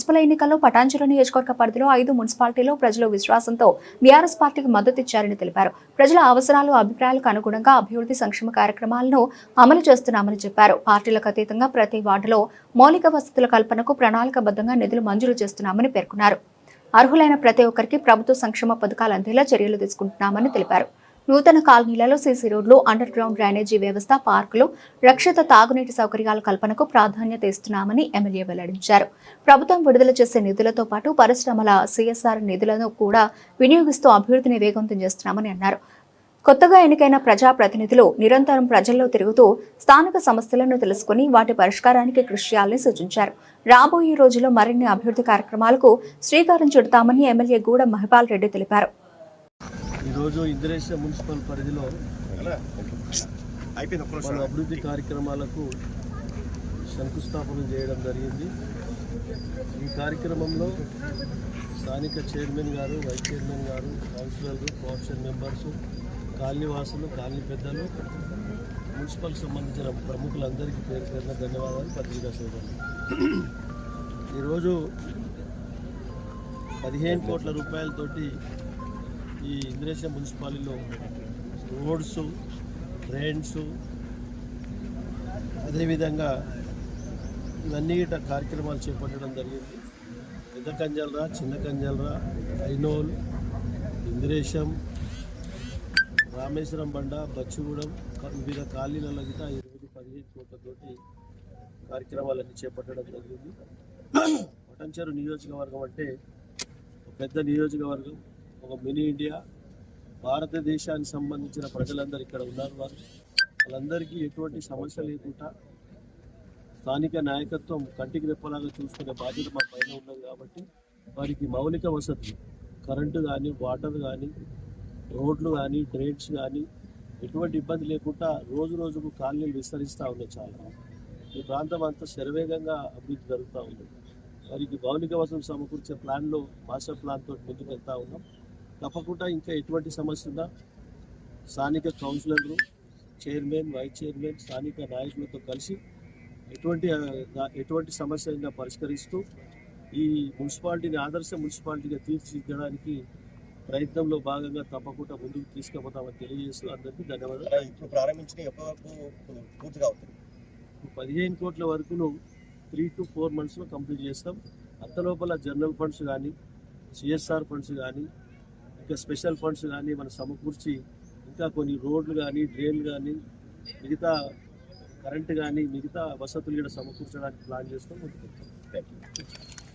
Municipal ఎన్నికల్లో పటాన్చెరు నియోజకవర్గ పరిధిలో 5 మున్సిపాలిటీలో ప్రజలు విశ్వాసంతో బీఆర్ఎస్ పార్టీకి మద్దతు ఇచ్చారని తెలిపారు. ప్రజల అవసరాలు, అభిప్రాయాలకు అనుగుణంగా అభివృద్ధి సంక్షేమ కార్యక్రమాలను అమలు చేస్తున్నామని చెప్పారు. పార్టీలకు అతీతంగా ప్రతి వార్డులో మౌలిక వసతుల కల్పనకు ప్రణాళికాబద్ధంగా నిధులు మంజూరు చేస్తున్నామని పేర్కొన్నారు. అర్హులైన ప్రతి ఒక్కరికి ప్రభుత్వ సంక్షేమ పథకాలు అందేలా చర్యలు తీసుకుంటున్నామని తెలిపారు. నూతన కాలనీలలో సీసీ రోడ్లు, అండర్ గ్రౌండ్ డ్రైనేజీ వ్యవస్థ, పార్కులు, రక్షిత తాగునీటి సౌకర్యాల కల్పనకు ప్రాధాన్యత ఇస్తున్నామని ఎమ్మెల్యే వెల్లడించారు. ప్రభుత్వం విడుదల చేసే నిధులతో పాటు పరిశ్రమల CSR నిధులను కూడా వినియోగిస్తూ అభివృద్ధిని వేగవంతం చేస్తున్నామని అన్నారు. కొత్తగా ఎన్నికైన ప్రజాప్రతినిధులు నిరంతరం ప్రజల్లో తిరుగుతూ స్థానిక సమస్యలను తెలుసుకుని వాటి పరిష్కారానికి కృషి చేయాలని సూచించారు. రాబోయే రోజుల్లో మరిన్ని అభివృద్ధి కార్యక్రమాలకు శ్రీకారం చుడతామని ఎమ్మెల్యే గూడెం మహిపాల్ రెడ్డి తెలిపారు. ఈరోజు ఇంద్రేశ్వర మున్సిపల్ పరిధిలో పలు అభివృద్ధి కార్యక్రమాలకు శంకుస్థాపన చేయడం జరిగింది. ఈ కార్యక్రమంలో స్థానిక చైర్మన్ గారు, వైస్ చైర్మన్ గారు, కౌన్సిలర్లు, కోఆప్షన్ మెంబర్సు, కాలనీ వాసులు, కాలనీ పెద్దలు, మున్సిపల్కి సంబంధించిన ప్రముఖులందరికీ పేరు పేరున ధన్యవాదాలు. పత్రికా సోదరులు, ఈరోజు 15 కోట్ల రూపాయలతోటి ఈ ఇంద్రేశ్వర మున్సిపాలిటీలో రోడ్స్, డ్రైన్స్, అదేవిధంగా ఇవన్నీ కార్యక్రమాలు చేపట్టడం జరిగింది. పెద్ద కంజల్రా, చిన్న కంజల్రా, ఐనోల్, ఇంద్రేశం, రామేశ్వరం బండ, బచ్చిగూడెం, వివిధ కాలనీలలో గిట 15 కోట్లతోటి కార్యక్రమాలన్నీ చేపట్టడం జరిగింది. పటాన్చెరు నియోజకవర్గం అంటే పెద్ద నియోజకవర్గం, ఒక మినీ ఇండియా. భారతదేశానికి సంబంధించిన ప్రజలందరూ ఇక్కడ ఉన్నారు. వాళ్ళందరికీ ఎటువంటి సమస్య లేకుండా స్థానిక నాయకత్వం కంటికి రెప్పలాగా చూసుకునే బాధ్యత మా పైన ఉన్నది. కాబట్టి వారికి మౌలిక వసతులు, కరెంటు కానీ, వాటర్ కానీ, రోడ్లు కానీ, డ్రైన్స్ కానీ ఎటువంటి ఇబ్బంది లేకుండా రోజు రోజుకు కాలనీలు విస్తరిస్తూ ఉన్నాయి. చాలా ఈ ప్రాంతం అంతా శరవేగంగా అభివృద్ధి జరుగుతూ ఉంది. వారికి మౌలిక వసతులు సమకూర్చే ప్లాన్లో, మాస్టర్ ప్లాన్తో ముందుకు వెళ్తూ ఉన్నాం. తప్పకుండా ఇంకా ఎటువంటి సమస్య ఉన్నా స్థానిక కౌన్సిలర్లు, చైర్మన్, వైస్ చైర్మన్, స్థానిక నాయకులతో కలిసి ఎటువంటి సమస్య అయినా పరిష్కరిస్తూ ఈ మున్సిపాలిటీని ఆదర్శ మున్సిపాలిటీగా తీర్చిదిద్దడానికి ప్రయత్నంలో భాగంగా తప్పకుండా ముందుకు తీసుకుపోతామని తెలియజేస్తూ అందరికీ ధన్యవాదాలు. ఇప్పుడు ప్రారంభించిన ఎప్పటివరకు పూర్తిగా అవుతుంది? 15 కోట్ల వరకును 3 to 4 monthsలో కంప్లీట్ చేస్తాం. అంతలోపల జనరల్ ఫండ్స్ కానీ, CSR ఫండ్స్ కానీ, ఇంకా స్పెషల్ ఫండ్స్ కానీ మనం సమకూర్చి ఇంకా కొన్ని రోడ్లు కానీ, డ్రైన్లు కానీ, మిగతా కరెంటు కానీ, మిగతా వసతులు కూడా సమకూర్చడానికి ప్లాన్ చేసుకొని ముందుకు వెళ్తాం. Thank you.